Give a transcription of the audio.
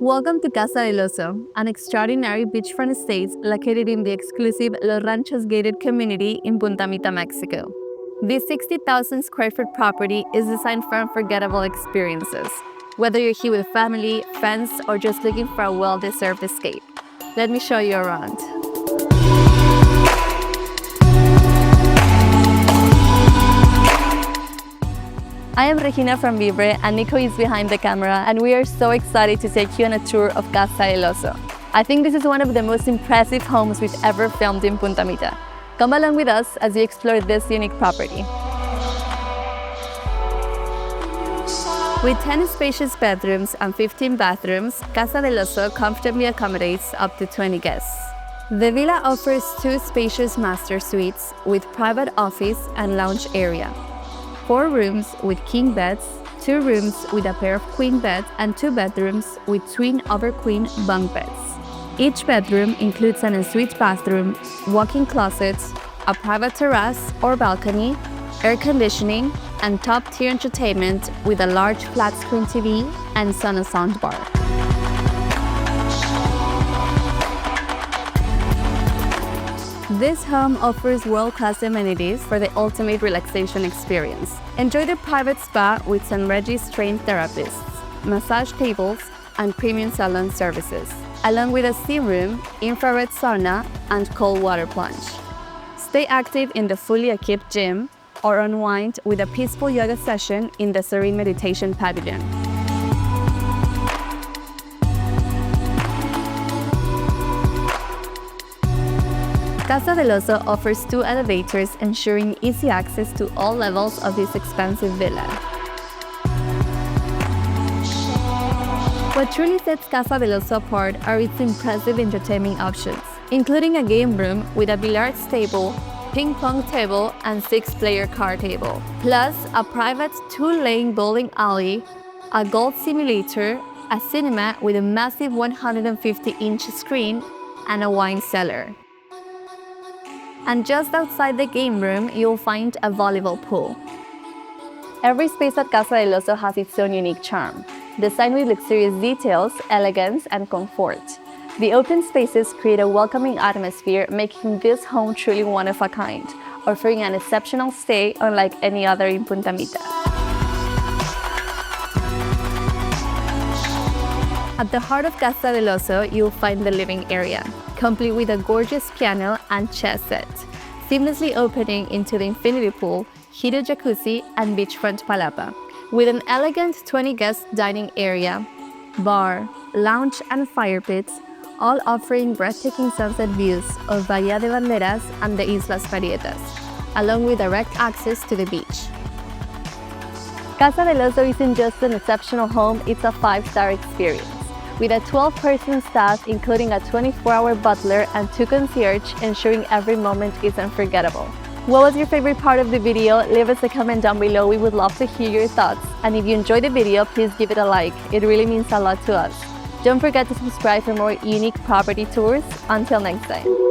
Welcome to Casa del Oso, an extraordinary beachfront estate located in the exclusive Los Ranchos gated community in Punta Mita, Mexico. This 60,000 square foot property is designed for unforgettable experiences, whether you're here with family, friends, or just looking for a well-deserved escape. Let me show you around. I am Regina from Vibre and Nico is behind the camera, and we are so excited to take you on a tour of Casa del Oso. I think this is one of the most impressive homes we've ever filmed in Punta Mita. Come along with us as we explore this unique property. With 10 spacious bedrooms and 15 bathrooms, Casa del Oso comfortably accommodates up to 20 guests. The villa offers 2 spacious master suites with private office and lounge area, 4 rooms with king beds, 2 rooms with a pair of queen beds, and 2 bedrooms with twin over queen bunk beds. Each bedroom includes an ensuite bathroom, walk-in closets, a private terrace or balcony, air conditioning, and top-tier entertainment with a large flat-screen TV and Sonos soundbar. This home offers world-class amenities for the ultimate relaxation experience. Enjoy the private spa with San Regis trained therapists, massage tables, and premium salon services, along with a steam room, infrared sauna, and cold water plunge. Stay active in the fully equipped gym or unwind with a peaceful yoga session in the serene meditation pavilion. Casa del Oso offers 2 elevators, ensuring easy access to all levels of this expansive villa. What truly sets Casa del Oso apart are its impressive entertainment options, including a game room with a billiards table, ping pong table, and 6-player card table, plus a private 2-lane bowling alley, a golf simulator, a cinema with a massive 150-inch screen, and a wine cellar. And just outside the game room, you'll find a volleyball pool. Every space at Casa del Oso has its own unique charm, designed with luxurious details, elegance, and comfort. The open spaces create a welcoming atmosphere, making this home truly one of a kind, offering an exceptional stay unlike any other in Punta Mita. At the heart of Casa del Oso, you'll find the living area, complete with a gorgeous piano and chess set, seamlessly opening into the infinity pool, heated jacuzzi, and beachfront palapa, with an elegant 20-guest dining area, bar, lounge, and fire pits, all offering breathtaking sunset views of Bahía de Banderas and the Islas Marietas, along with direct access to the beach. Casa del Oso isn't just an exceptional home, it's a 5-star experience, with a 12-person staff, including a 24-hour butler and 2 concierge, ensuring every moment is unforgettable. What was your favorite part of the video? Leave us a comment down below, we would love to hear your thoughts. And if you enjoyed the video, please give it a like, it really means a lot to us. Don't forget to subscribe for more unique property tours. Until next time.